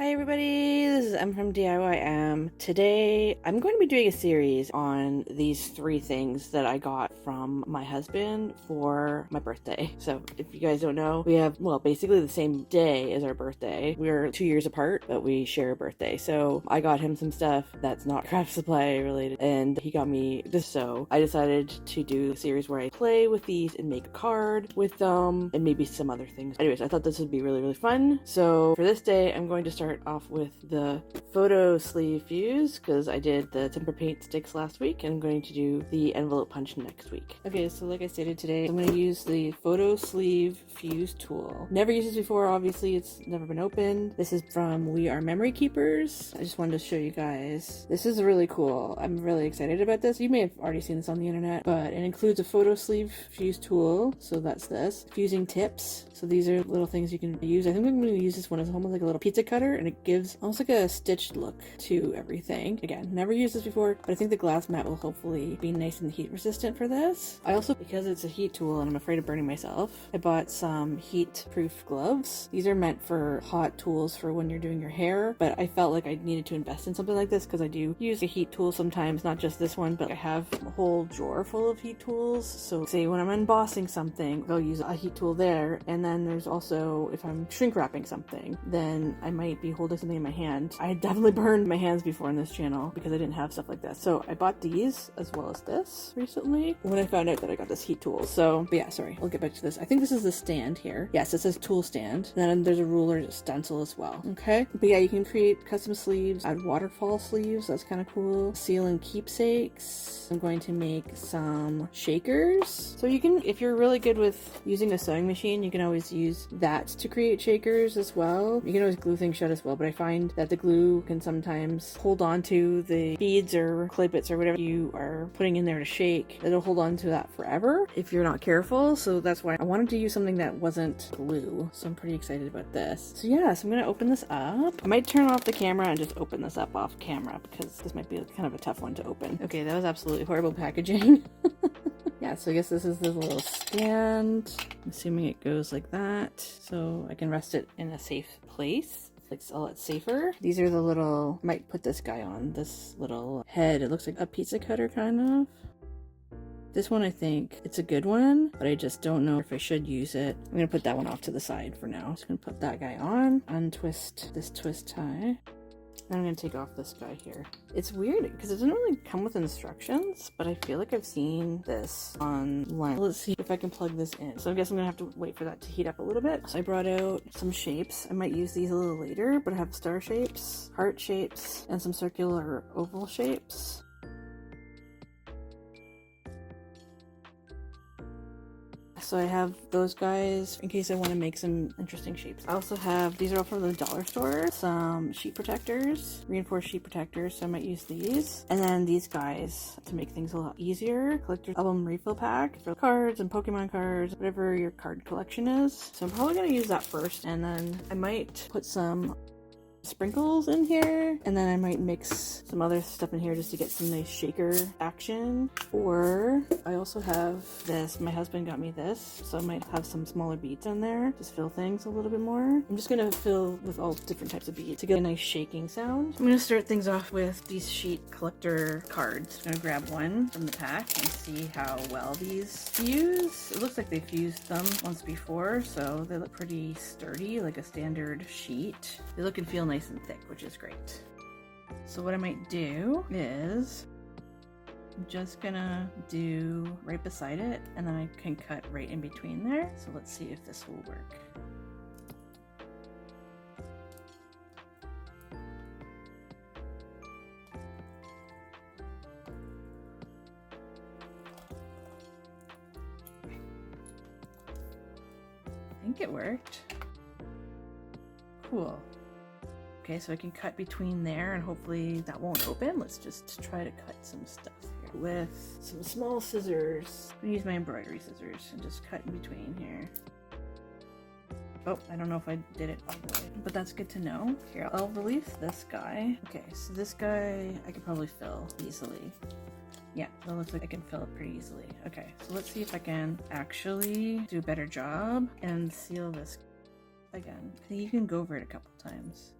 Hi everybody, this is M from DIYM. Today I'm going to be doing a series on these 3 things that I got from my husband for my birthday. So if you guys don't know, we have, well, basically the same day as our birthday. We're 2 years apart, but we share a birthday. So I got him some stuff that's not craft supply related, and he got me this. So I decided to do a series where I play with these and make a card with them and maybe some other things. Anyways, I thought this would be really fun. So for this day, I'm going to start off with the photo sleeve fuse because I did the temper paint sticks last week, and I'm going to do the envelope punch next week. Okay, so like I stated today, I'm going to use the photo sleeve fuse tool. Never used this before, obviously it's never been opened. This is from We Are Memory Keepers. I just wanted to show you guys. This is really cool. I'm really excited about this. You may have already seen this on the internet, but it includes a photo sleeve fuse tool. So that's this. Fusing tips. So these are little things you can use. I think I'm going to use this one as almost like a little pizza cutter, and it gives almost like a stitched look to everything. Again, never used this before, but I think the glass mat will hopefully be nice and heat resistant for this. I also, because it's a heat tool and I'm afraid of burning myself, I bought some heat proof gloves. These are meant for hot tools for when you're doing your hair, but I felt like I needed to invest in something like this because I do use a heat tool sometimes, not just this one, but I have a whole drawer full of heat tools. So say when I'm embossing something, I'll use a heat tool there, and then there's also, if I'm shrink wrapping something, then I might be holding something in my hand. I definitely burned my hands before on this channel because I didn't have stuff like that. So I bought these as well as this recently when I found out that I got this heat tool. So, but yeah, sorry, I'll get back to this. I think this is the stand here. Yes, it says tool stand. And then there's a ruler stencil as well. Okay, but yeah, you can create custom sleeves, add waterfall sleeves. That's kind of cool. Seal and keepsakes. I'm going to make some shakers. So you can, if you're really good with using a sewing machine, you can always use that to create shakers as well. You can always glue things shut as well, but I find that the glue can sometimes hold on to the beads or clay bits or whatever you are putting in there to shake. It'll hold on to that forever if you're not careful. So that's why I wanted to use something that wasn't glue. So I'm pretty excited about this. So yeah, so I'm gonna open this up. I might turn off the camera and just open this up off camera because this might be kind of a tough one to open. Okay, that was absolutely horrible packaging. Yeah, so I guess this is the little stand. I'm assuming it goes like that, so I can rest it in a safe place. Like, so it's safer. These are the little, might put this guy on, this little head. It looks like a pizza cutter kind of. This one, I think it's a good one, but I just don't know if I should use it. I'm gonna put that one off to the side for now. Just gonna put that guy on, untwist this twist tie. Then I'm going to take off this guy here. It's weird because it doesn't really come with instructions, but I feel like I've seen this online. Let's see if I can plug this in. So I guess I'm going to have to wait for that to heat up a little bit. So I brought out some shapes. I might use these a little later, but I have star shapes, heart shapes, and some circular oval shapes. So I have those guys in case I want to make some interesting shapes. I also have, these are all from the dollar store, some sheet protectors, reinforced sheet protectors, so I might use these. And then these guys to make things a lot easier. Collector's album refill pack for cards and Pokemon cards, whatever your card collection is. So I'm probably going to use that first, and then I might put some sprinkles in here, and then I might mix some other stuff in here just to get some nice shaker action. Or I also have this, my husband got me this, so I might have some smaller beads in there, just fill things a little bit more. I'm just gonna fill with all different types of beads to get a nice shaking sound. I'm gonna start things off with these sheet collector cards. I'm gonna grab one from the pack and see how well these fuse. It looks like they fused them once before, so they look pretty sturdy, like a standard sheet. They look and feel nice and thick, which is great. So what I might do is I'm just gonna do right beside it, and then I can cut right in between there. So let's see if this will work. I think it worked. Cool. Okay, so I can cut between there and hopefully that won't open. Let's just try to cut some stuff here with some small scissors. I'm gonna use my embroidery scissors and just cut in between here. Oh, I don't know if I did it all the way, but that's good to know. Here, I'll release this guy. Okay, so this guy I could probably fill easily. Yeah, that looks like I can fill it pretty easily. Okay, so let's see if I can actually do a better job and seal this again. You can go over it a couple times.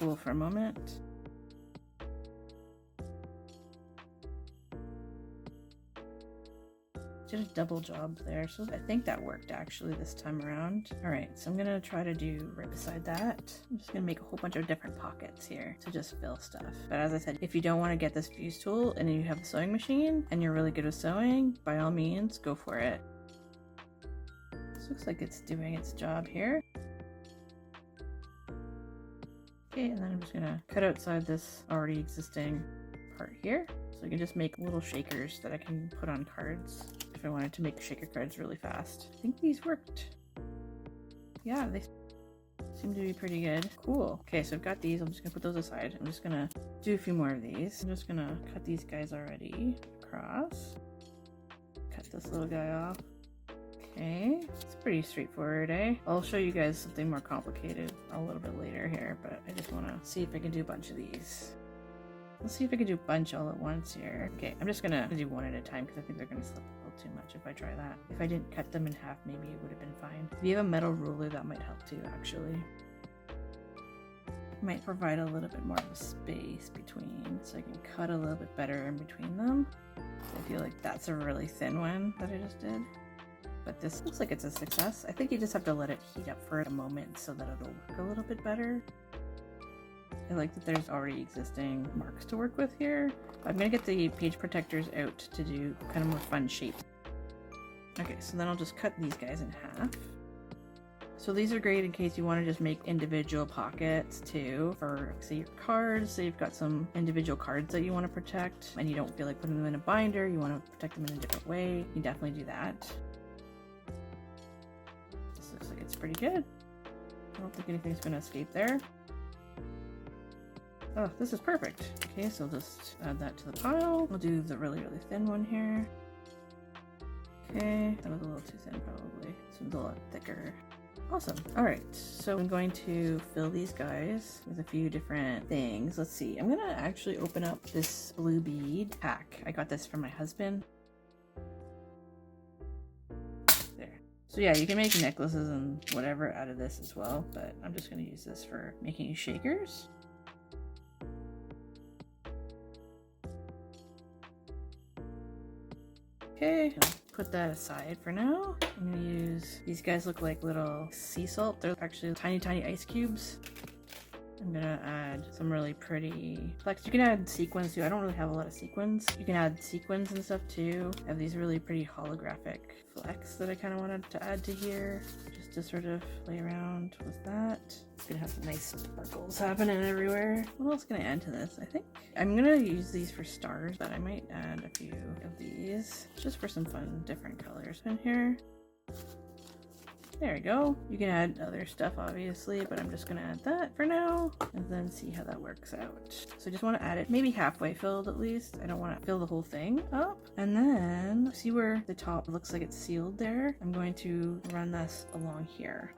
cool for a moment. Did a double job there, so I think that worked actually this time around. All right, so I'm gonna try to do right beside that. I'm just gonna make a whole bunch of different pockets here to just fill stuff. But as I said, if you don't want to get this fuse tool and you have a sewing machine and you're really good with sewing, by all means, go for it. This looks like it's doing its job here. Okay, and then I'm just gonna cut outside this already existing part here. So I can just make little shakers that I can put on cards if I wanted to make shaker cards really fast. I think these worked. Yeah, they seem to be pretty good. Cool. Okay, so I've got these. I'm just gonna put those aside. I'm just gonna do a few more of these. I'm just gonna cut these guys already across. Cut this little guy off. Okay, it's pretty straightforward, eh? I'll show you guys something more complicated a little bit later here, but I just wanna see if I can do a bunch of these. Let's see if I can do a bunch all at once here. Okay, I'm just gonna do one at a time because I think they're gonna slip a little too much if I try that. If I didn't cut them in half, maybe it would have been fine. If you have a metal ruler, that might help too, actually. Might provide a little bit more of a space between, so I can cut a little bit better in between them. I feel like that's a really thin one that I just did. But this looks like it's a success. I think you just have to let it heat up for a moment so that it'll work a little bit better. I like that there's already existing marks to work with here. I'm gonna get the page protectors out to do kind of more fun shapes. Okay, so then I'll just cut these guys in half. So these are great in case you want to just make individual pockets too, for say your cards. Say you've got some individual cards that you want to protect and you don't feel like putting them in a binder, you want to protect them in a different way, you can definitely do that. This looks like it's pretty good. I don't think anything's gonna escape there. Oh, this is perfect. Okay, so I'll just add that to the pile. We'll do the really, really thin one here. Okay, that was a little too thin probably. This one's a lot thicker. Awesome. All right, so I'm going to fill these guys with a few different things. Let's see. I'm gonna actually open up this blue bead pack. I got this from my husband. There. So yeah, you can make necklaces and whatever out of this as well, but I'm just gonna use this for making shakers. Okay, I'll put that aside for now. I'm gonna use, these guys look like little sea salt. They're actually tiny, tiny ice cubes. I'm gonna add some really pretty flecks. You can add sequins too. I don't really have a lot of sequins. You can add sequins and stuff too. I have these really pretty holographic flecks that I kind of wanted to add to here, just to sort of play around with that. It's gonna have some nice sparkles happening everywhere. What else can I add to this? I think I'm gonna use these for stars, but I might add a few of these just for some fun different colors in here. There we go. You can add other stuff obviously, but I'm just gonna add that for now and then see how that works out. So I just want to add it maybe halfway filled at least. I don't want to fill the whole thing up. And then see where the top looks like it's sealed there? I'm going to run this along here.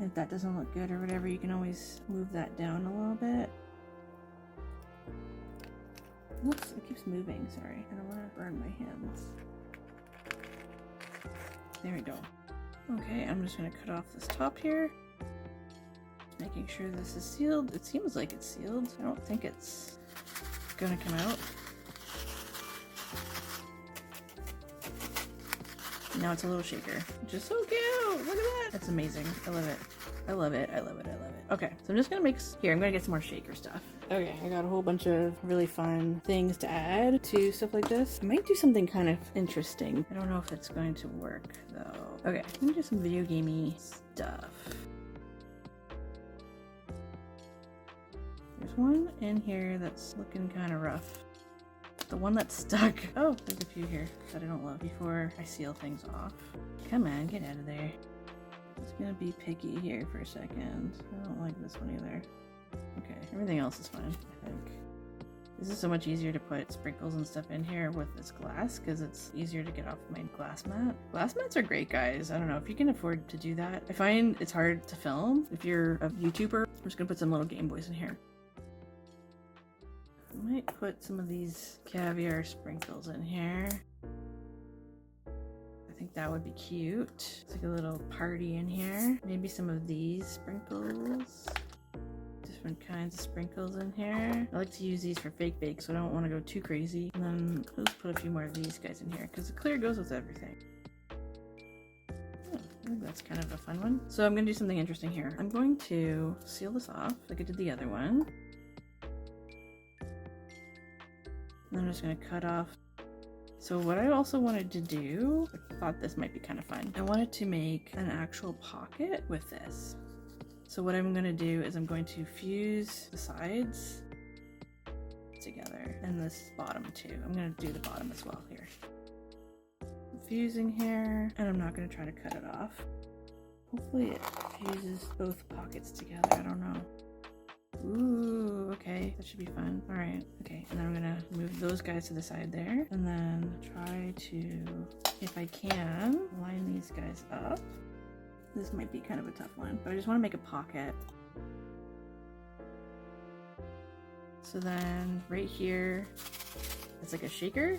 If that doesn't look good or whatever, you can always move that down a little bit. Oops, it keeps moving, sorry. I don't want to burn my hands. There we go. Okay, I'm just gonna cut off this top here. Just making sure this is sealed. It seems like it's sealed. I don't think it's gonna come out. Now it's a little shaker, which is so cute. Look at that. That's amazing. I love it. I love it. I love it. I love it. Okay, so I'm just gonna mix here. I'm gonna get some more shaker stuff. Okay, I got a whole bunch of really fun things to add to stuff like this. I might do something kind of interesting. I don't know if it's going to work though. Okay, I'm gonna do some video gamey stuff. There's one in here that's looking kind of rough. The one that's stuck. Oh, there's a few here that I don't love before I seal things off. Come on, get out of there. I'm just gonna be picky here for a second. I don't like this one either. Okay, everything else is fine, I think. This is so much easier to put sprinkles and stuff in here with this glass because it's easier to get off my glass mat. Glass mats are great, guys. I don't know if you can afford to do that. I find it's hard to film if you're a YouTuber. I'm just gonna put some little Game Boys in here. I might put some of these caviar sprinkles in here. I think that would be cute. It's like a little party in here. Maybe some of these sprinkles. Different kinds of sprinkles in here. I like to use these for fake bake, so I don't want to go too crazy. And then let's put a few more of these guys in here because the clear goes with everything. I think that's kind of a fun one. So I'm going to do something interesting here. I'm going to seal this off like I did the other one. And I'm just going to cut off. So what I also wanted to do, I thought this might be kind of fun. I wanted to make an actual pocket with this. So what I'm going to do is I'm going to fuse the sides together and this bottom too. I'm going to do the bottom as well here. Fusing here, and I'm not going to try to cut it off. Hopefully it fuses both pockets together. I don't know. Ooh, okay, that should be fun. All right, okay, and then I'm gonna move those guys to the side there, and then try to, if I can, line these guys up. This might be kind of a tough one, but I just want to make a pocket. So then right here, it's like a shaker.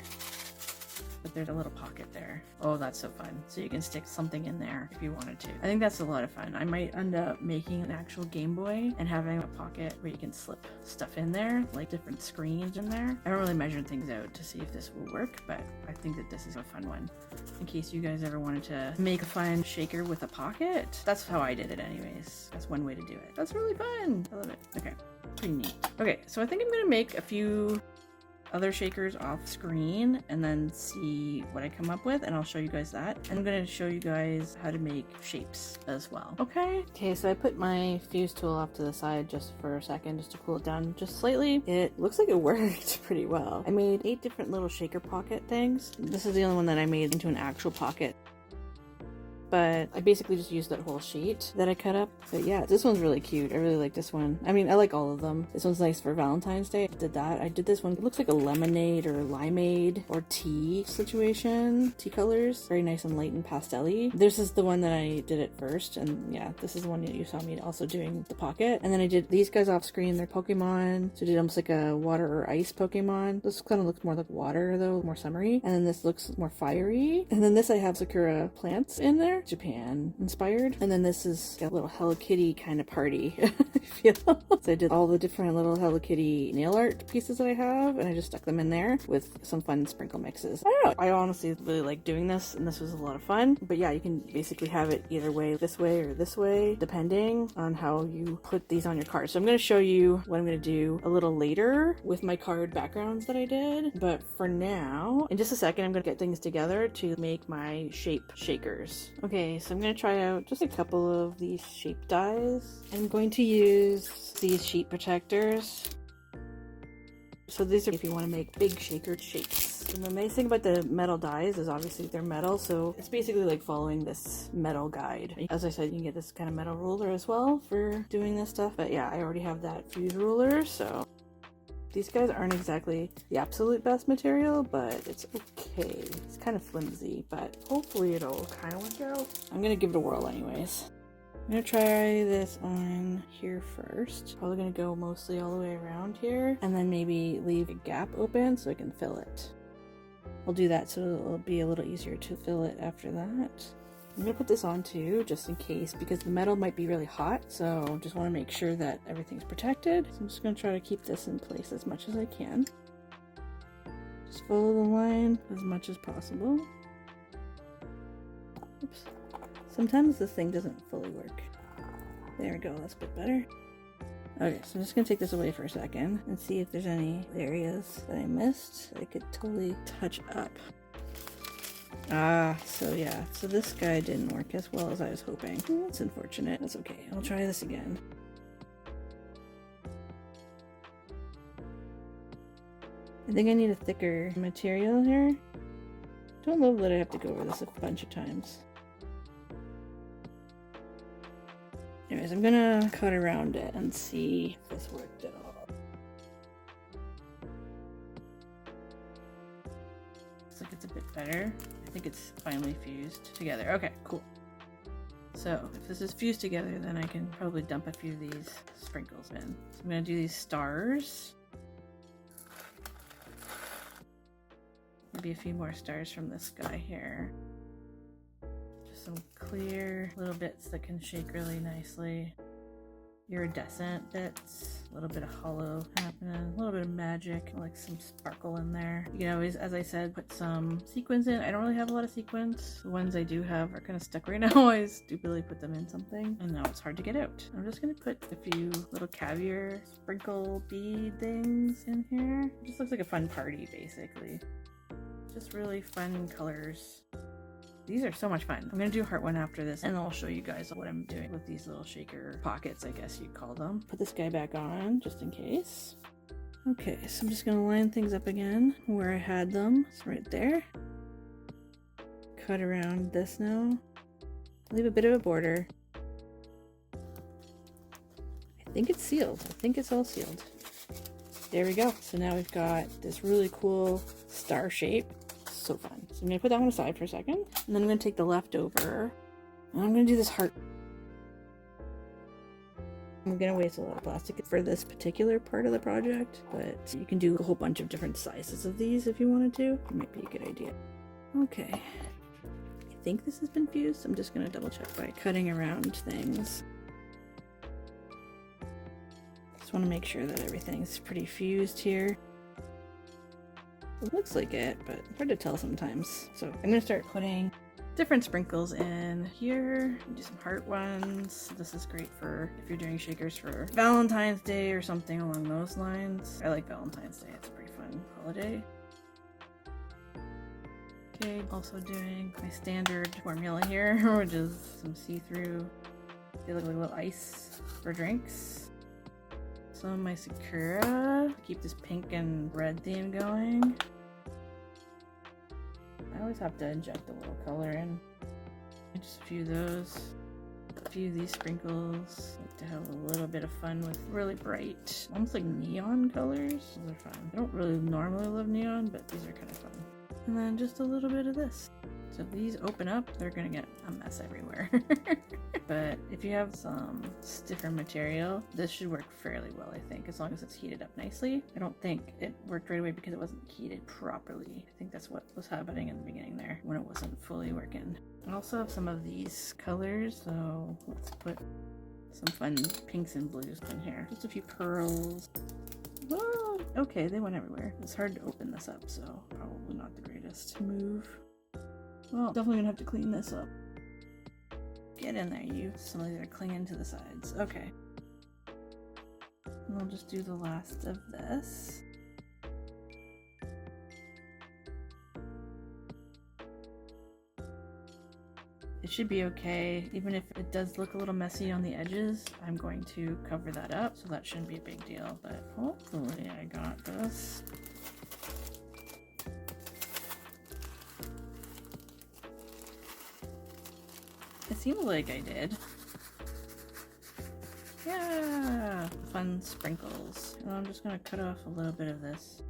But there's a little pocket there. Oh, that's so fun. So you can stick something in there if you wanted to. I think that's a lot of fun. I might end up making an actual Game Boy and having a pocket where you can slip stuff in there, like different screens in there. I haven't really measured things out to see if this will work, but I think that this is a fun one. In case you guys ever wanted to make a fun shaker with a pocket. That's how I did it anyways. That's one way to do it. That's really fun. I love it. Okay, pretty neat. Okay, so I think I'm gonna make a few other shakers off screen and then see what I come up with, and I'll show you guys that. I'm going to show you guys how to make shapes as well. Okay, so I put my fuse tool off to the side just for a second just to cool it down just slightly. It looks like it worked pretty well. I made 8 different little shaker pocket things. This is the only one that I made into an actual pocket. But I basically just used that whole sheet that I cut up. But yeah, this one's really cute. I really like this one. I mean, I like all of them. This one's nice for Valentine's Day. I did that. I did this one. It looks like a lemonade or limeade or tea situation. Tea colors. Very nice and light and pastel-y. This is the one that I did it first. And yeah, this is the one that you saw me also doing the pocket. And then I did these guys off screen. They're Pokemon. So I did almost like a water or ice Pokemon. This kind of looks more like water though, more summery. And then this looks more fiery. And then this I have Sakura plants in there. Japan inspired. And then this is a little Hello Kitty kind of party. I feel. So I did all the different little Hello Kitty nail art pieces that I have, and I just stuck them in there with some fun sprinkle mixes. I don't know. I honestly really like doing this, and this was a lot of fun. But yeah, you can basically have it either way, this way or this way, depending on how you put these on your card. So I'm going to show you what I'm going to do a little later with my card backgrounds that I did. But for now, in just a second, I'm going to get things together to make my shape shakers. Okay, so I'm going to try out just a couple of these shape dies. I'm going to use these sheet protectors. So these are if you want to make big shaker shapes. And the nice thing about the metal dies is obviously they're metal, so it's basically like following this metal guide. As I said, you can get this kind of metal ruler as well for doing this stuff. But yeah, I already have that fuse ruler, so these guys aren't exactly the absolute best material, but it's okay. It's kind of flimsy, but hopefully it'll kind of work out. I'm gonna give it a whirl anyways. I'm gonna try this on here first. Probably gonna go mostly all the way around here, and then maybe leave a gap open so I can fill it. I'll do that so it'll be a little easier to fill it after that. I'm gonna put this on too, just in case, because the metal might be really hot, so just want to make sure that everything's protected. So I'm just gonna try to keep this in place as much as I can. Just follow the line as much as possible. Oops. Sometimes this thing doesn't fully work. There we go, that's a bit better. Okay, so I'm just gonna take this away for a second and see if there's any areas that I missed that I could totally touch up. So yeah, so this guy didn't work as well as I was hoping. That's unfortunate. That's okay. I'll try this again. I think I need a thicker material here. Don't love that I have to go over this a bunch of times. Anyways, I'm gonna cut around it and see if this worked at all. Looks like it's a bit better. I think it's finally fused together. Okay, cool. So if this is fused together, then I can probably dump a few of these sprinkles in. So I'm gonna do these stars. Maybe a few more stars from this guy here. some clear little bits that can shake really nicely. Iridescent bits, a little bit of hollow happening, a little bit of magic, like some sparkle in there. You can always, as I said, put some sequins in. I don't really have a lot of sequins. The ones I do have are kind of stuck right now. I stupidly put them in something, and now it's hard to get out. I'm just gonna put a few little caviar sprinkle bead things in here. It just looks like a fun party, basically. Just really fun colors. These are so much fun. I'm gonna do a heart one after this, and I'll show you guys what I'm doing with these little shaker pockets, I guess you'd call them. Put this guy back on, just in case. Okay, so I'm just gonna line things up again where I had them. It's right there. Cut around this now. Leave a bit of a border. I think it's sealed. I think it's all sealed. There we go. So now we've got this really cool star shape. So fun. So I'm gonna put that one aside for a second, and then I'm gonna take the leftover, and I'm gonna do this heart. I'm gonna waste a lot of plastic for this particular part of the project, but you can do a whole bunch of different sizes of these if you wanted to. It might be a good idea. Okay, I think this has been fused. I'm just gonna double check by cutting around things. Just want to make sure that everything's pretty fused here. It looks like it, but hard to tell sometimes. So I'm gonna start putting different sprinkles in here. Do some heart ones. This is great for if you're doing shakers for Valentine's Day or something along those lines. I like Valentine's Day. It's a pretty fun holiday. Okay, also doing my standard formula here, which is some see-through. They look like a little ice for drinks. Some of my Sakura. Keep this pink and red theme going. I always have to inject a little color in. Just a few of those. A few of these sprinkles. I like to have a little bit of fun with really bright, almost like neon colors. Those are fun. I don't really normally love neon, but these are kind of fun. And then just a little bit of this. So if these open up, they're gonna get a mess everywhere. But if you have some stiffer material, this should work fairly well, I think, as long as it's heated up nicely. I don't think it worked right away because it wasn't heated properly. I think that's what was happening in the beginning there when it wasn't fully working. I also have some of these colors, so let's put some fun pinks and blues in here. Just a few pearls. Whoa! Okay, they went everywhere. It's hard to open this up, so probably not the greatest move. Well, definitely gonna have to clean this up. Get in there, you. Some of these are clinging to the sides. Okay. And I'll just do the last of this. It should be okay. Even if it does look a little messy on the edges, I'm going to cover that up, so that shouldn't be a big deal, but hopefully I got this. It seems like I did. Yeah! Fun sprinkles. And I'm just gonna cut off a little bit of this.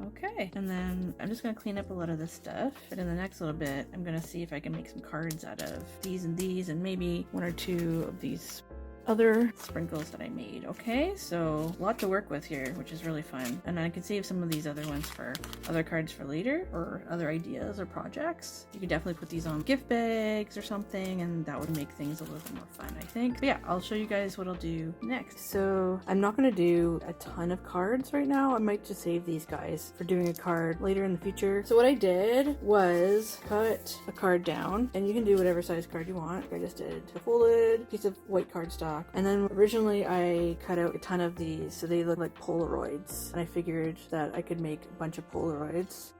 Okay, and then I'm just gonna clean up a lot of this stuff. But in the next little bit, I'm gonna see if I can make some cards out of these and maybe one or two of these other sprinkles that I made. Okay, so a lot to work with here, which is really fun. And I can save some of these other ones for other cards for later, or other ideas or projects. You could definitely put these on gift bags or something, and that would make things a little bit more fun, I think. But yeah, I'll show you guys what I'll do next. So I'm not gonna do a ton of cards right now. I might just save these guys for doing a card later in the future. So what I did was cut a card down, and you can do whatever size card you want. I just did a folded piece of white cardstock. And then originally I cut out a ton of these so they look like Polaroids, and I figured that I could make a bunch of Polaroids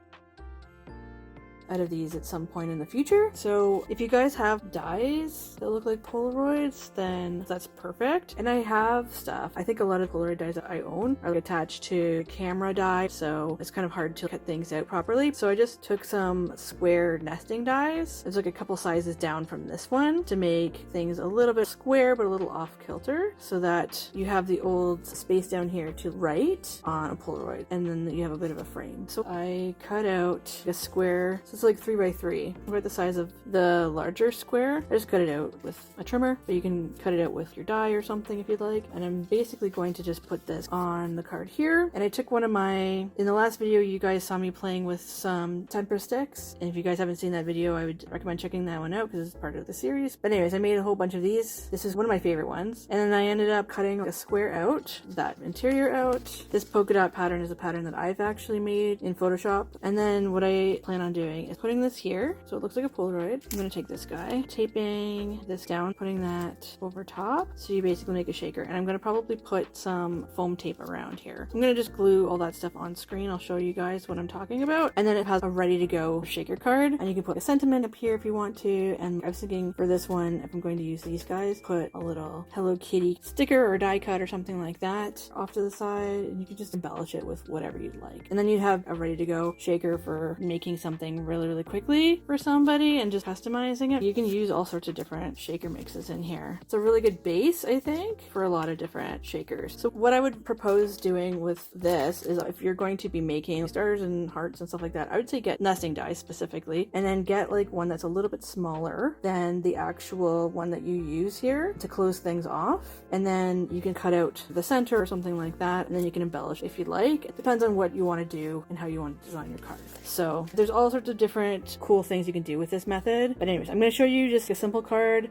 out of these at some point in the future. So if you guys have dies that look like Polaroids, then that's perfect. And I have stuff. I think a lot of Polaroid dies that I own are attached to camera die, so it's kind of hard to cut things out properly. So I just took some square nesting dies. It's like a couple sizes down from this one to make things a little bit square but a little off kilter, so that you have the old space down here to write on a Polaroid, and then you have a bit of a frame. So I cut out a square. It's it's like 3x3, about the size of the larger square. I just cut it out with a trimmer, but you can cut it out with your die or something if you'd like. And I'm basically going to just put this on the card here. And I took one of my, in the last video you guys saw me playing with some temper sticks, and if you guys haven't seen that video I would recommend checking that one out because it's part of the series. But anyways, I made a whole bunch of these. This is one of my favorite ones. And then I ended up cutting a square out, that interior out. This polka dot pattern is a pattern that I've actually made in Photoshop. And then what I plan on doing is putting this here so it looks like a Polaroid. I'm going to take this guy, taping this down, putting that over top so you basically make a shaker. And I'm going to probably put some foam tape around here. I'm going to just glue all that stuff on screen. I'll show you guys what I'm talking about. And then it has a ready to go shaker card, and you can put a sentiment up here if you want to. And I was thinking for this one, if I'm going to use these guys, put a little Hello Kitty sticker or die cut or something like that off to the side, and you can just embellish it with whatever you'd like. And then you'd have a ready to go shaker for making something really quickly for somebody and just customizing it. You can use all sorts of different shaker mixes in here. It's a really good base, I think, for a lot of different shakers. So what I would propose doing with this is, if you're going to be making stars and hearts and stuff like that, I would say get nesting dies specifically, and then get like one that's a little bit smaller than the actual one that you use here to close things off. And then you can cut out the center or something like that, and then you can embellish if you'd like. It depends on what you want to do and how you want to design your card. So there's all sorts of different cool things you can do with this method. But anyways, I'm going to show you just a simple card.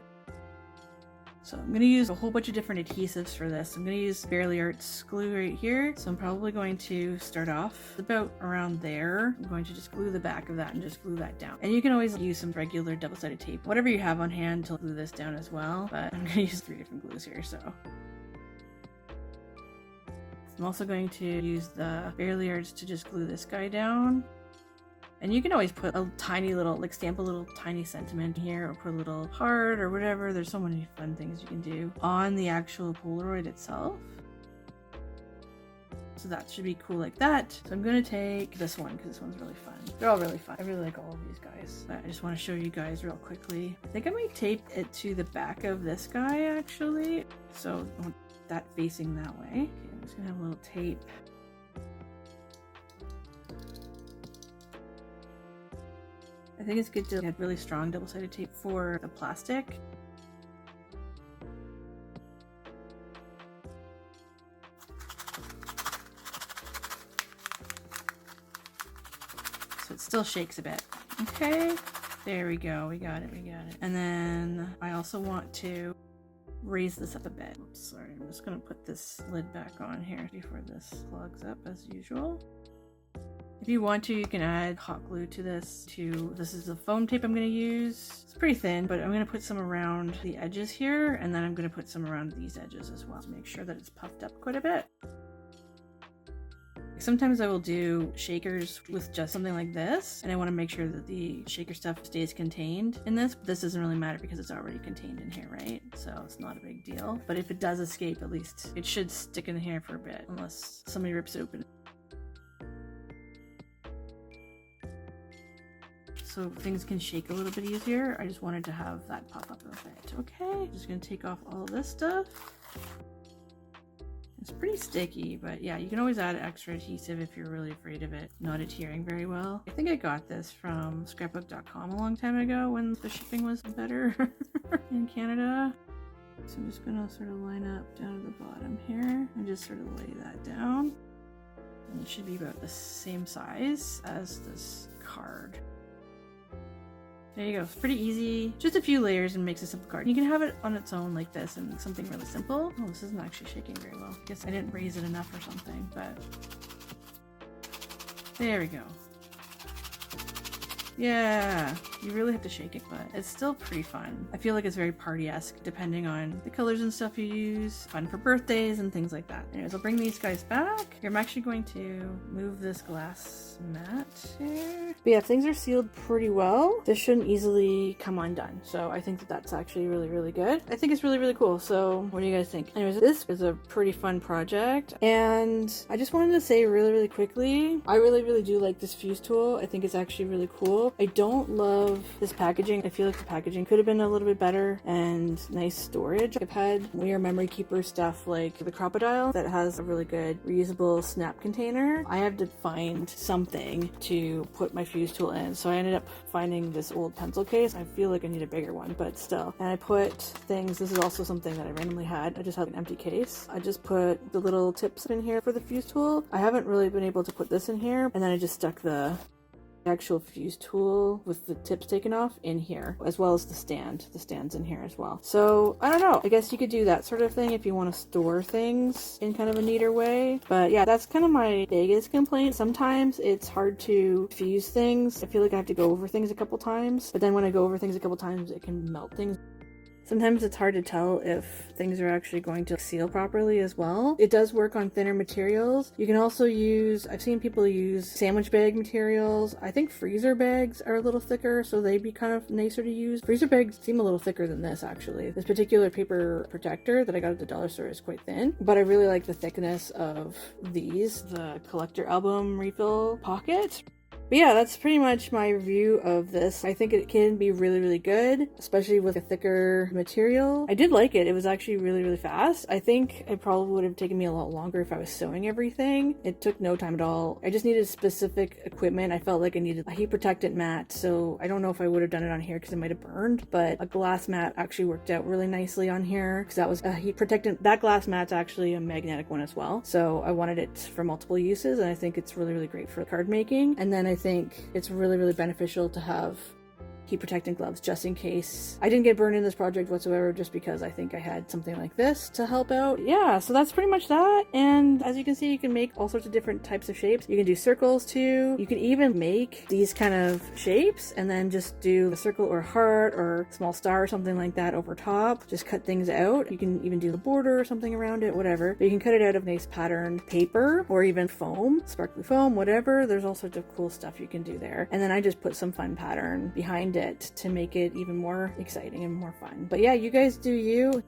So I'm going to use a whole bunch of different adhesives for this. I'm going to use Fairly Arts glue right here. So I'm probably going to start off about around there. I'm going to just glue the back of that and just glue that down. And you can always use some regular double-sided tape, whatever you have on hand, to glue this down as well. But I'm going to use 3 different glues here, so. I'm also going to use the Fairly Arts to just glue this guy down. And you can always put a tiny little, like stamp a little tiny sentiment here, or put a little heart or whatever. There's so many fun things you can do on the actual Polaroid itself. So that should be cool like that. So I'm going to take this one because this one's really fun. They're all really fun. I really like all of these guys. But I just want to show you guys real quickly. I think I might tape it to the back of this guy actually. So I want that facing that way. Okay, I'm just going to have a little tape. I think it's good to get really strong double-sided tape for the plastic. So it still shakes a bit. Okay, there we go. We got it. And then I also want to raise this up a bit. Oops, sorry, I'm just going to put this lid back on here before this clogs up as usual. If you want to, you can add hot glue to this. This is the foam tape I'm going to use. It's pretty thin, but I'm going to put some around the edges here, and then I'm going to put some around these edges as well to make sure that it's puffed up quite a bit. Sometimes I will do shakers with just something like this, and I want to make sure that the shaker stuff stays contained in this. But this doesn't really matter because it's already contained in here, right? So it's not a big deal. But if it does escape, at least it should stick in here for a bit, unless somebody rips it open. So things can shake a little bit easier. I just wanted to have that pop up a bit. Okay, just gonna take off all this stuff. It's pretty sticky, but yeah, you can always add extra adhesive if you're really afraid of it not adhering very well. I think I got this from scrapbook.com a long time ago when the shipping was better in Canada. So I'm just gonna sort of line up down to the bottom here and just sort of lay that down. And it should be about the same size as this card. There you go. It's pretty easy. Just a few layers and makes a simple card. You can have it on its own like this and something really simple. Oh, this isn't actually shaking very well. I guess I didn't raise it enough or something, but there we go. Yeah, you really have to shake it, but it's still pretty fun. I feel like it's very party-esque depending on the colors and stuff you use. Fun for birthdays and things like that. Anyways, I'll bring these guys back. Here, I'm actually going to move this glass mat here. But yeah, things are sealed pretty well. This shouldn't easily come undone. So I think that that's actually really good. I think it's really cool. So what do you guys think? Anyways, this is a pretty fun project. And I just wanted to say really quickly, I really do like this fuse tool. I think it's actually really cool. I don't love of this packaging. I feel like the packaging could have been a little bit better and nice storage. I've had weird memory keeper stuff like the crocodile that has a really good reusable snap container. I had to find something to put my fuse tool in, so I ended up finding this old pencil case. I feel like I need a bigger one, but still. And I put things, this is also something that I randomly had. I just had an empty case. I just put the little tips in here for the fuse tool. I haven't really been able to put this in here, and then I just stuck the actual fuse tool with the tips taken off in here, as well as the stand's in here as well. So I don't know, I guess you could do that sort of thing if you want to store things in kind of a neater way. But yeah, that's kind of my biggest complaint. Sometimes it's hard to fuse things. I feel like I have to go over things a couple times, but then when I go over things a couple times, it can melt things. Sometimes it's hard to tell if things are actually going to seal properly as well. It does work on thinner materials. You can also use, I've seen people use sandwich bag materials. I think freezer bags are a little thicker, so they'd be kind of nicer to use. Freezer bags seem a little thicker than this actually. This particular paper protector that I got at the dollar store is quite thin, but I really like the thickness of these, the collector album refill pocket. But yeah, that's pretty much my review of this. I think it can be really, really good, especially with a thicker material. I did like it. It was actually really, really fast. I think it probably would have taken me a lot longer if I was sewing everything. It took no time at all. I just needed specific equipment. I felt like I needed a heat protectant mat, so I don't know if I would have done it on here because it might have burned, but a glass mat actually worked out really nicely on here because that was a heat protectant. That glass mat's actually a magnetic one as well, so I wanted it for multiple uses, and I think it's really, really great for card making. And then I think it's really, really beneficial to have heat protectant gloves just in case. I didn't get burned in this project whatsoever just because I think I had something like this to help out. Yeah, so that's pretty much that. And as you can see, you can make all sorts of different types of shapes. You can do circles too. You can even make these kind of shapes and then just do a circle or heart or small star or something like that over top. Just cut things out. You can even do the border or something around it, whatever. But you can cut it out of nice patterned paper or even foam, sparkly foam, whatever. There's all sorts of cool stuff you can do there. And then I just put some fun pattern behind it to make it even more exciting and more fun. But yeah, you guys do you.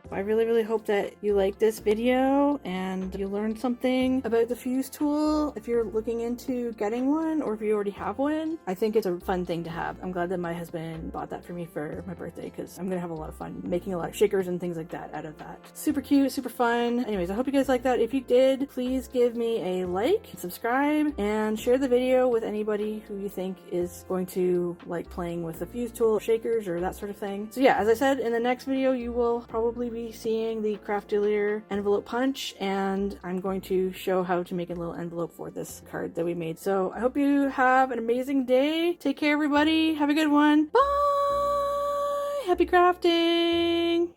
I really, really hope that you like this video and you learned something about the fuse tool. If you're looking into getting one or if you already have one, I think it's a fun thing to have. I'm glad that my husband bought that for me for my birthday because I'm gonna have a lot of fun making a lot of shakers and things like that out of that. Super cute, super fun. Anyways, I hope you guys like that. If you did, please give me a like, subscribe, and share the video with anybody who you think is going to like playing with the fuse tool, shakers, or that sort of thing. So yeah, as I said, in the next video, you will probably be seeing the Craft Dealer envelope punch, and I'm going to show how to make a little envelope for this card that we made. So I hope you have an amazing day. Take care, everybody. Have a good one. Bye! Happy crafting!